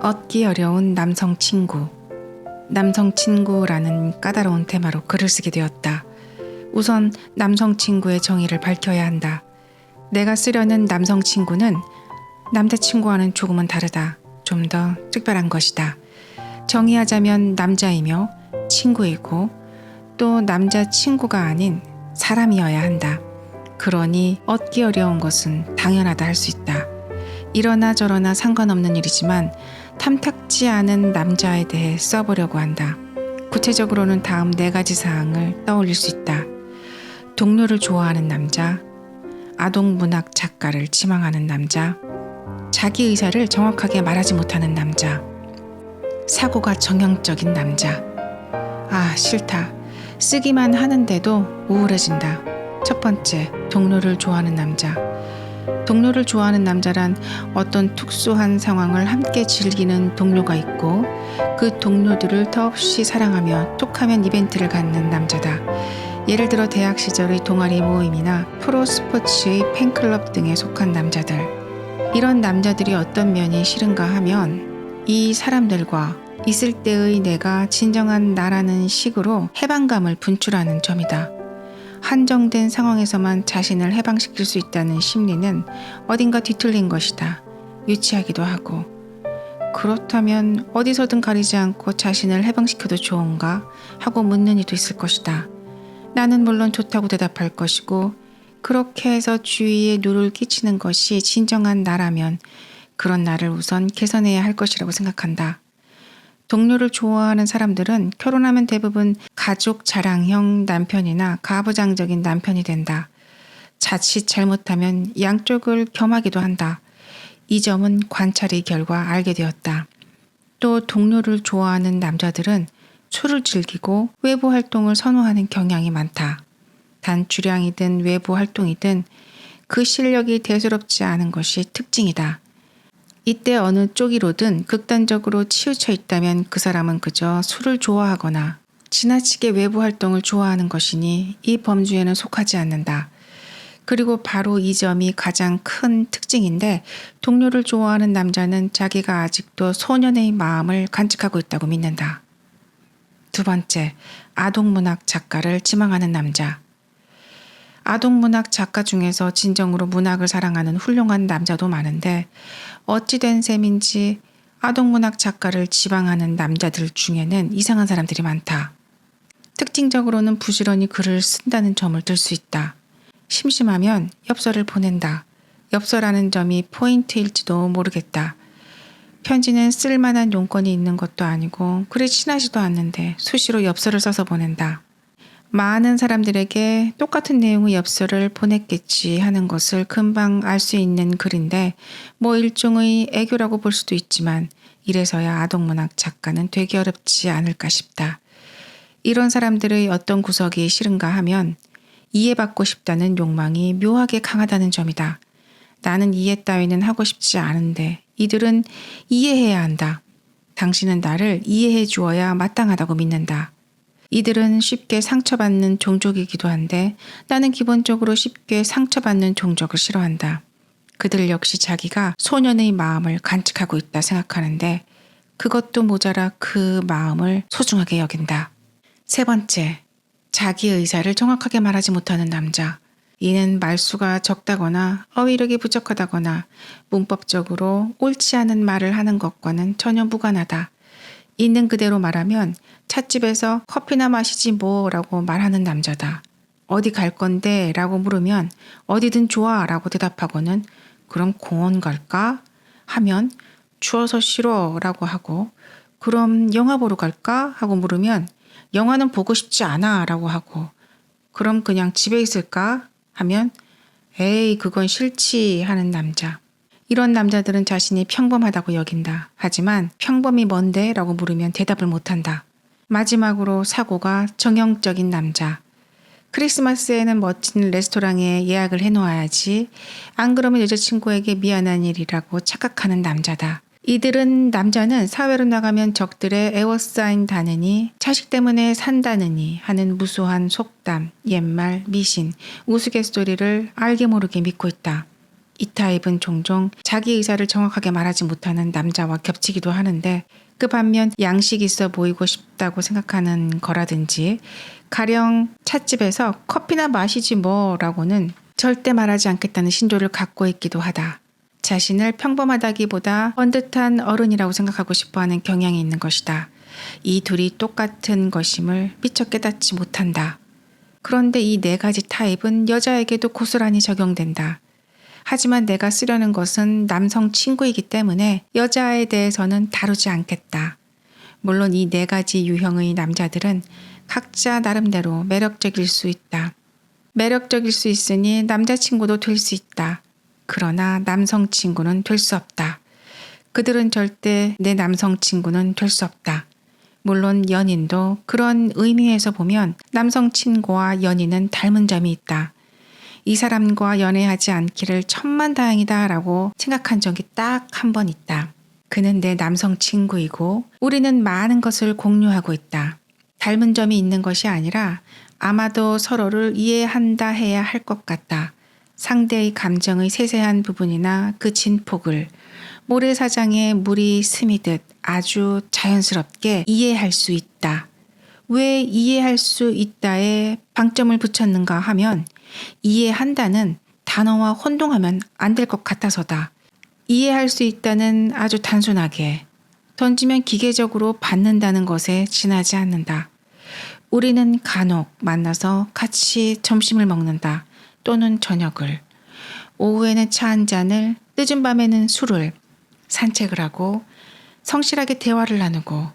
얻기 어려운 남성 친구. 남성 친구라는 까다로운 테마로 글을 쓰게 되었다. 우선 남성 친구의 정의를 밝혀야 한다. 내가 쓰려는 남성 친구는 남자친구와는 조금은 다르다. 좀 더 특별한 것이다. 정의하자면 남자이며 친구이고 또 남자친구가 아닌 사람이어야 한다. 그러니 얻기 어려운 것은 당연하다 할 수 있다. 이러나 저러나 상관없는 일이지만 탐탁지 않은 남자에 대해 써보려고 한다. 구체적으로는 다음 4가지 사항을 떠올릴 수 있다. 동료를 좋아하는 남자, 아동문학 작가를 지망하는 남자, 자기 의사를 정확하게 말하지 못하는 남자, 사고가 정형적인 남자. 아, 싫다. 쓰기만 하는데도 우울해진다. 첫 번째, 동료를 좋아하는 남자. 동료를 좋아하는 남자란 어떤 특수한 상황을 함께 즐기는 동료가 있고 그 동료들을 더없이 사랑하며 톡하면 이벤트를 갖는 남자다. 예를 들어 대학 시절의 동아리 모임이나 프로스포츠의 팬클럽 등에 속한 남자들. 이런 남자들이 어떤 면이 싫은가 하면 이 사람들과 있을 때의 내가 진정한 나라는 식으로 해방감을 분출하는 점이다. 한정된 상황에서만 자신을 해방시킬 수 있다는 심리는 어딘가 뒤틀린 것이다. 유치하기도 하고. 그렇다면 어디서든 가리지 않고 자신을 해방시켜도 좋은가 하고 묻는 이도 있을 것이다. 나는 물론 좋다고 대답할 것이고 그렇게 해서 주위에 누를 끼치는 것이 진정한 나라면 그런 나를 우선 개선해야 할 것이라고 생각한다. 동료를 좋아하는 사람들은 결혼하면 대부분 가족 자랑형 남편이나 가부장적인 남편이 된다. 자칫 잘못하면 양쪽을 겸하기도 한다. 이 점은 관찰의 결과 알게 되었다. 또 동료를 좋아하는 남자들은 술을 즐기고 외부 활동을 선호하는 경향이 많다. 단 주량이든 외부 활동이든 그 실력이 대수롭지 않은 것이 특징이다. 이때 어느 쪽이로든 극단적으로 치우쳐 있다면 그 사람은 그저 술을 좋아하거나 지나치게 외부 활동을 좋아하는 것이니 이 범주에는 속하지 않는다. 그리고 바로 이 점이 가장 큰 특징인데 동료를 좋아하는 남자는 자기가 아직도 소년의 마음을 간직하고 있다고 믿는다. 두 번째, 아동문학 작가를 지망하는 남자. 아동문학 작가 중에서 진정으로 문학을 사랑하는 훌륭한 남자도 많은데 어찌된 셈인지 아동문학 작가를 지망하는 남자들 중에는 이상한 사람들이 많다. 특징적으로는 부지런히 글을 쓴다는 점을 들 수 있다. 심심하면 엽서를 보낸다. 엽서라는 점이 포인트일지도 모르겠다. 편지는 쓸만한 용건이 있는 것도 아니고 그리 친하지도 않는데 수시로 엽서를 써서 보낸다. 많은 사람들에게 똑같은 내용의 엽서를 보냈겠지 하는 것을 금방 알 수 있는 글인데 뭐 일종의 애교라고 볼 수도 있지만 이래서야 아동문학 작가는 되게 어렵지 않을까 싶다. 이런 사람들의 어떤 구석이 싫은가 하면 이해받고 싶다는 욕망이 묘하게 강하다는 점이다. 나는 이해 따위는 하고 싶지 않은데 이들은 이해해야 한다. 당신은 나를 이해해 주어야 마땅하다고 믿는다. 이들은 쉽게 상처받는 종족이기도 한데 나는 기본적으로 쉽게 상처받는 종족을 싫어한다. 그들 역시 자기가 소년의 마음을 간직하고 있다 생각하는데 그것도 모자라 그 마음을 소중하게 여긴다. 세 번째, 자기 의사를 정확하게 말하지 못하는 남자. 이는 말수가 적다거나 어휘력이 부족하다거나 문법적으로 옳지 않은 말을 하는 것과는 전혀 무관하다. 있는 그대로 말하면 찻집에서 커피나 마시지 뭐라고 말하는 남자다. 어디 갈 건데 라고 물으면 어디든 좋아 라고 대답하고는 그럼 공원 갈까? 하면 추워서 싫어 라고 하고 그럼 영화 보러 갈까? 하고 물으면 영화는 보고 싶지 않아 라고 하고 그럼 그냥 집에 있을까? 하면 에이 그건 싫지 하는 남자. 이런 남자들은 자신이 평범하다고 여긴다. 하지만 평범이 뭔데? 라고 물으면 대답을 못한다. 마지막으로 사고가 정형적인 남자. 크리스마스에는 멋진 레스토랑에 예약을 해놓아야지. 안 그러면 여자친구에게 미안한 일이라고 착각하는 남자다. 이들은 남자는 사회로 나가면 적들의 에워싸인 다느니 자식 때문에 산다느니 하는 무수한 속담, 옛말, 미신, 우스갯소리를 알게 모르게 믿고 있다. 이 타입은 종종 자기 의사를 정확하게 말하지 못하는 남자와 겹치기도 하는데 그 반면 양식 있어 보이고 싶다고 생각하는 거라든지 가령 찻집에서 커피나 마시지 뭐라고는 절대 말하지 않겠다는 신조를 갖고 있기도 하다. 자신을 평범하다기보다 번듯한 어른이라고 생각하고 싶어하는 경향이 있는 것이다. 이 둘이 똑같은 것임을 미처 깨닫지 못한다. 그런데 이 네 가지 타입은 여자에게도 고스란히 적용된다. 하지만 내가 쓰려는 것은 남성 친구이기 때문에 여자에 대해서는 다루지 않겠다. 물론 이 네 가지 유형의 남자들은 각자 나름대로 매력적일 수 있다. 매력적일 수 있으니 남자친구도 될 수 있다. 그러나 남성 친구는 될 수 없다. 그들은 절대 내 남성 친구는 될 수 없다. 물론 연인도 그런 의미에서 보면 남성 친구와 연인은 닮은 점이 있다. 이 사람과 연애하지 않기를 천만다행이다 라고 생각한 적이 딱 한 번 있다. 그는 내 남성 친구이고 우리는 많은 것을 공유하고 있다. 닮은 점이 있는 것이 아니라 아마도 서로를 이해한다 해야 할 것 같다. 상대의 감정의 세세한 부분이나 그 진폭을 모래사장에 물이 스미듯 아주 자연스럽게 이해할 수 있다. 왜 이해할 수 있다에 방점을 붙였는가 하면 이해한다는 단어와 혼동하면 안 될 것 같아서다. 이해할 수 있다는 아주 단순하게 던지면 기계적으로 받는다는 것에 지나지 않는다. 우리는 간혹 만나서 같이 점심을 먹는다. 또는 저녁을. 오후에는 차 한 잔을, 늦은 밤에는 술을, 산책을 하고 성실하게 대화를 나누고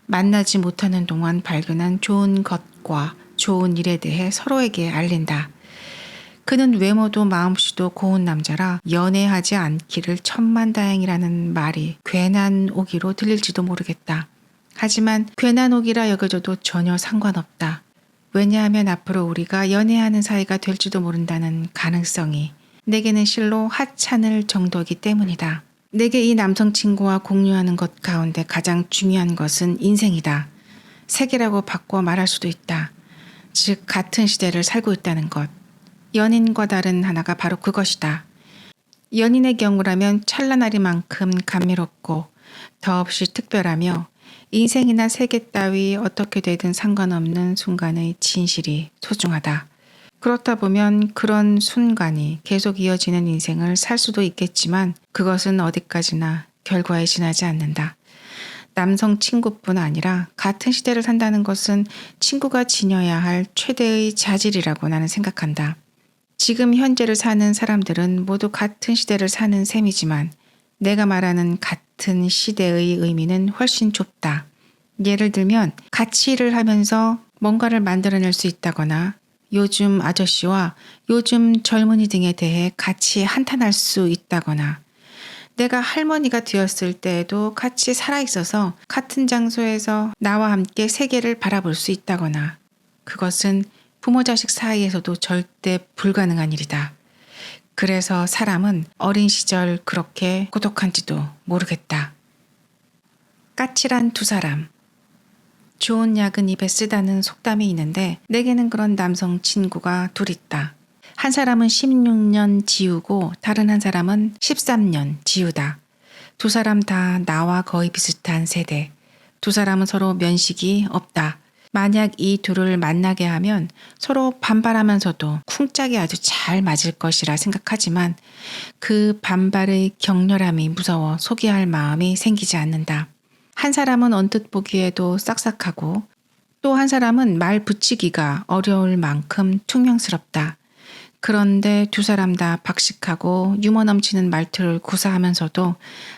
만나지 못하는 동안 발견한 좋은 것과 좋은 일에 대해 서로에게 알린다. 그는 외모도 마음씨도 고운 남자라 연애하지 않기를 천만다행이라는 말이 괜한 오기로 들릴지도 모르겠다. 하지만 괜한 오기라 여겨져도 전혀 상관없다. 왜냐하면 앞으로 우리가 연애하는 사이가 될지도 모른다는 가능성이 내게는 실로 하찮을 정도이기 때문이다. 내게 이 남성 친구와 공유하는 것 가운데 가장 중요한 것은 인생이다. 세계라고 바꿔 말할 수도 있다. 즉 같은 시대를 살고 있다는 것. 연인과 다른 하나가 바로 그것이다. 연인의 경우라면 찰나나리만큼 감미롭고 더없이 특별하며 인생이나 세계 따위 어떻게 되든 상관없는 순간의 진실이 소중하다. 그렇다 보면 그런 순간이 계속 이어지는 인생을 살 수도 있겠지만 그것은 어디까지나 결과에 지나지 않는다. 남성 친구뿐 아니라 같은 시대를 산다는 것은 친구가 지녀야 할 최대의 자질이라고 나는 생각한다. 지금 현재를 사는 사람들은 모두 같은 시대를 사는 셈이지만 내가 말하는 같은 시대의 의미는 훨씬 좁다. 예를 들면 같이 일을 하면서 뭔가를 만들어낼 수 있다거나 요즘 아저씨와 요즘 젊은이 등에 대해 같이 한탄할 수 있다거나 내가 할머니가 되었을 때에도 같이 살아있어서 같은 장소에서 나와 함께 세계를 바라볼 수 있다거나 그것은 부모 자식 사이에서도 절대 불가능한 일이다. 그래서 사람은 어린 시절 그렇게 고독한지도 모르겠다. 까칠한 두 사람. 좋은 약은 입에 쓰다는 속담이 있는데 내게는 그런 남성 친구가 둘 있다. 한 사람은 16년 지우고 다른 한 사람은 13년 지우다. 두 사람 다 나와 거의 비슷한 세대. 두 사람은 서로 면식이 없다. 만약 이 둘을 만나게 하면 서로 반발하면서도 쿵짝이 아주 잘 맞을 것이라 생각하지만 그 반발의 격렬함이 무서워 소개할 마음이 생기지 않는다. 한 사람은 언뜻 보기에도 싹싹하고 또 한 사람은 말 붙이기가 어려울 만큼 퉁명스럽다. 그런데 두 사람 다 박식하고 유머 넘치는 말투를 구사하면서도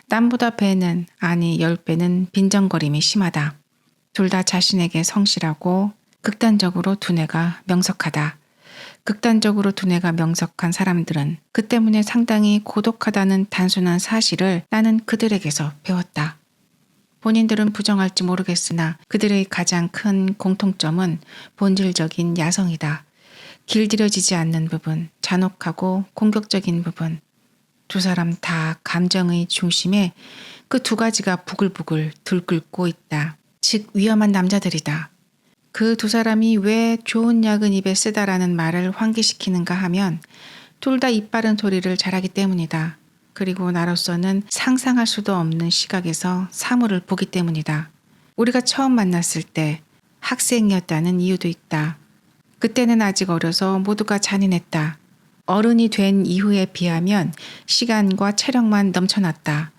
남보다 배는 아니 10배는 빈정거림이 심하다. 둘 다 자신에게 성실하고 극단적으로 두뇌가 명석하다. 극단적으로 두뇌가 명석한 사람들은 그 때문에 상당히 고독하다는 단순한 사실을 나는 그들에게서 배웠다. 본인들은 부정할지 모르겠으나 그들의 가장 큰 공통점은 본질적인 야성이다. 길들여지지 않는 부분, 잔혹하고 공격적인 부분. 두 사람 다 감정의 중심에 그 두 가지가 부글부글 들끓고 있다. 즉 위험한 남자들이다. 그 두 사람이 왜 좋은 약은 입에 쓰다라는 말을 환기시키는가 하면 둘 다 입 바른 소리를 잘하기 때문이다. 그리고 나로서는 상상할 수도 없는 시각에서 사물을 보기 때문이다. 우리가 처음 만났을 때 학생이었다는 이유도 있다. 그때는 아직 어려서 모두가 잔인했다. 어른이 된 이후에 비하면 시간과 체력만 넘쳐났다.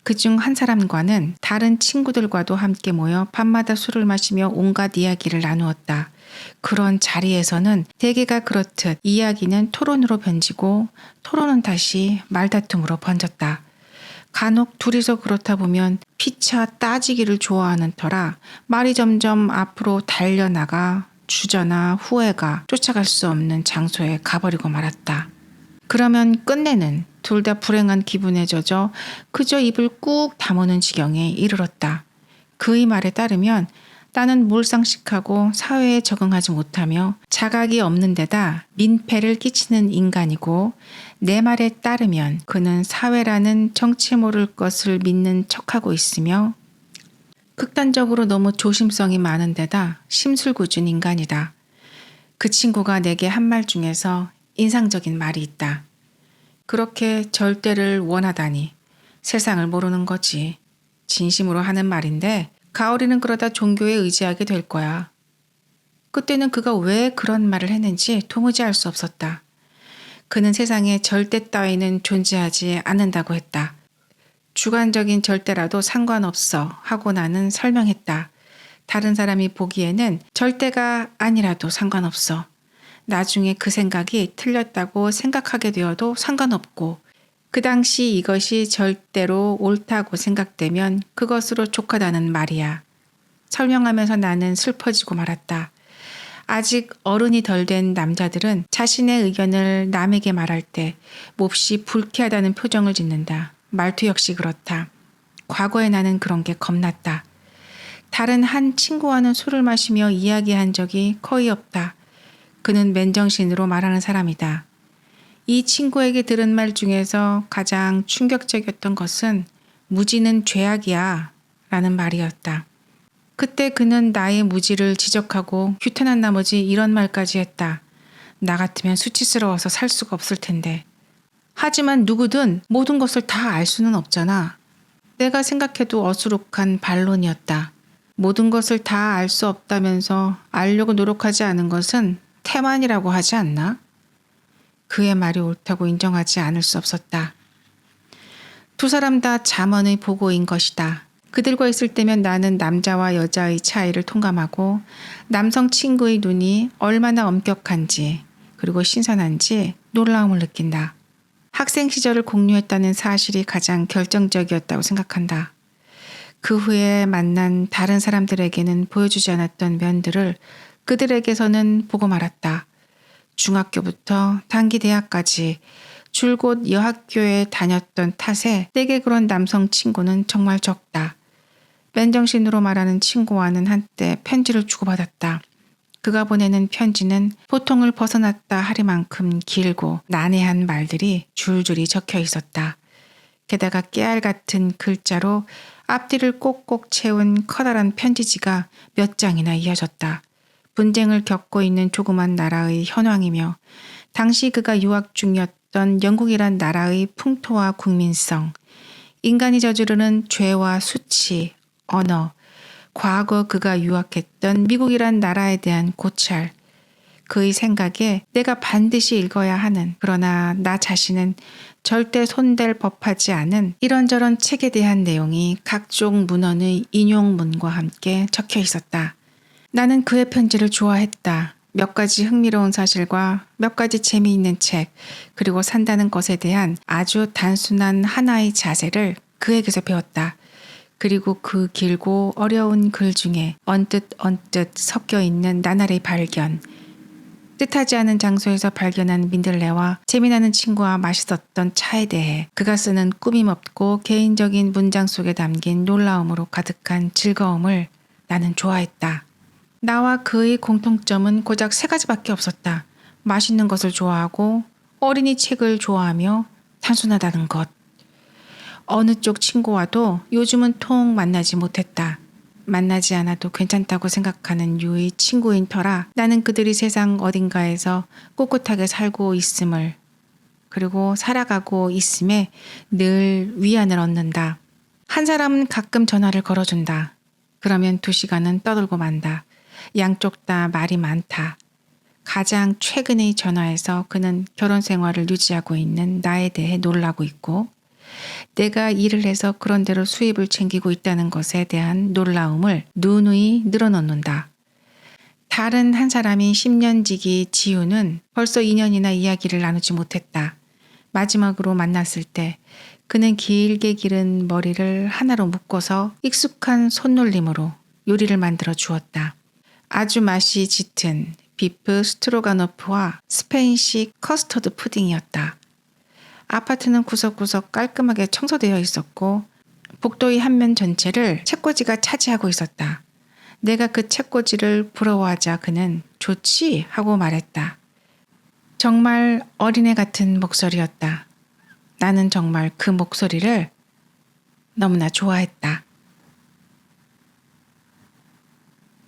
그중 한 사람과는 다른 친구들과도 함께 모여 밤마다 술을 마시며 온갖 이야기를 나누었다. 그런 자리에서는 대개가 그렇듯 이야기는 토론으로 번지고 토론은 다시 말다툼으로 번졌다. 간혹 둘이서 그렇다 보면 피차 따지기를 좋아하는 터라 말이 점점 앞으로 달려나가 주저나 후회가 쫓아갈 수 없는 장소에 가버리고 말았다. 그러면 끝내는 둘 다 불행한 기분에 젖어 그저 입을 꾹 다무는 지경에 이르렀다. 그의 말에 따르면 나는 몰상식하고 사회에 적응하지 못하며 자각이 없는 데다 민폐를 끼치는 인간이고, 내 말에 따르면 그는 사회라는 정체 모를 것을 믿는 척하고 있으며 극단적으로 너무 조심성이 많은 데다 심술궂은 인간이다. 그 친구가 내게 한 말 중에서 인상적인 말이 있다. 그렇게 절대를 원하다니 세상을 모르는 거지. 진심으로 하는 말인데 가오리는 그러다 종교에 의지하게 될 거야. 그때는 그가 왜 그런 말을 했는지 도무지 알 수 없었다. 그는 세상에 절대 따위는 존재하지 않는다고 했다. 주관적인 절대라도 상관없어 하고 나는 설명했다. 다른 사람이 보기에는 절대가 아니라도 상관없어. 나중에 그 생각이 틀렸다고 생각하게 되어도 상관없고, 그 당시 이것이 절대로 옳다고 생각되면 그것으로 족하다는 말이야. 설명하면서 나는 슬퍼지고 말았다. 아직 어른이 덜 된 남자들은 자신의 의견을 남에게 말할 때 몹시 불쾌하다는 표정을 짓는다. 말투 역시 그렇다. 과거에 나는 그런 게 겁났다. 다른 한 친구와는 술을 마시며 이야기한 적이 거의 없다. 그는 맨정신으로 말하는 사람이다. 이 친구에게 들은 말 중에서 가장 충격적이었던 것은 무지는 죄악이야 라는 말이었다. 그때 그는 나의 무지를 지적하고 규탄한 나머지 이런 말까지 했다. 나 같으면 수치스러워서 살 수가 없을 텐데. 하지만 누구든 모든 것을 다 알 수는 없잖아. 내가 생각해도 어수룩한 반론이었다. 모든 것을 다 알 수 없다면서 알려고 노력하지 않은 것은 태만이라고 하지 않나? 그의 말이 옳다고 인정하지 않을 수 없었다. 두 사람 다 잠언의 보고인 것이다. 그들과 있을 때면 나는 남자와 여자의 차이를 통감하고 남성 친구의 눈이 얼마나 엄격한지 그리고 신선한지 놀라움을 느낀다. 학생 시절을 공유했다는 사실이 가장 결정적이었다고 생각한다. 그 후에 만난 다른 사람들에게는 보여주지 않았던 면들을 그들에게서는 보고 말았다. 중학교부터 단기 대학까지 줄곧 여학교에 다녔던 탓에 내게 그런 남성 친구는 정말 적다. 맨정신으로 말하는 친구와는 한때 편지를 주고받았다. 그가 보내는 편지는 보통을 벗어났다 하리만큼 길고 난해한 말들이 줄줄이 적혀 있었다. 게다가 깨알 같은 글자로 앞뒤를 꼭꼭 채운 커다란 편지지가 몇 장이나 이어졌다. 분쟁을 겪고 있는 조그만 나라의 현황이며 당시 그가 유학 중이었던 영국이란 나라의 풍토와 국민성, 인간이 저지르는 죄와 수치, 언어, 과거 그가 유학했던 미국이란 나라에 대한 고찰, 그의 생각에 내가 반드시 읽어야 하는, 그러나 나 자신은 절대 손댈 법하지 않은 이런저런 책에 대한 내용이 각종 문헌의 인용문과 함께 적혀 있었다. 나는 그의 편지를 좋아했다. 몇 가지 흥미로운 사실과 몇 가지 재미있는 책, 그리고 산다는 것에 대한 아주 단순한 하나의 자세를 그에게서 배웠다. 그리고 그 길고 어려운 글 중에 언뜻 섞여 있는 나날의 발견, 뜻하지 않은 장소에서 발견한 민들레와 재미나는 친구와 맛있었던 차에 대해 그가 쓰는 꾸밈없고 개인적인 문장 속에 담긴 놀라움으로 가득한 즐거움을 나는 좋아했다. 나와 그의 공통점은 고작 3가지밖에 없었다. 맛있는 것을 좋아하고 어린이 책을 좋아하며 단순하다는 것. 어느 쪽 친구와도 요즘은 통 만나지 못했다. 만나지 않아도 괜찮다고 생각하는 유의 친구인 터라 나는 그들이 세상 어딘가에서 꿋꿋하게 살고 있음을 그리고 살아가고 있음에 늘 위안을 얻는다. 한 사람은 가끔 전화를 걸어준다. 그러면 2시간은 떠들고 만다. 양쪽 다 말이 많다. 가장 최근의 전화에서 그는 결혼 생활을 유지하고 있는 나에 대해 놀라고 있고, 내가 일을 해서 그런대로 수입을 챙기고 있다는 것에 대한 놀라움을 누누이 늘어놓는다. 다른 한 사람인 10년지기 지우는 벌써 2년이나 이야기를 나누지 못했다. 마지막으로 만났을 때 그는 길게 기른 머리를 하나로 묶어서 익숙한 손놀림으로 요리를 만들어 주었다. 아주 맛이 짙은 비프 스트로가노프와 스페인식 커스터드 푸딩이었다. 아파트는 구석구석 깔끔하게 청소되어 있었고 복도의 한 면 전체를 책꽂이가 차지하고 있었다. 내가 그 책꽂이를 부러워하자 그는 좋지 하고 말했다. 정말 어린애 같은 목소리였다. 나는 정말 그 목소리를 너무나 좋아했다.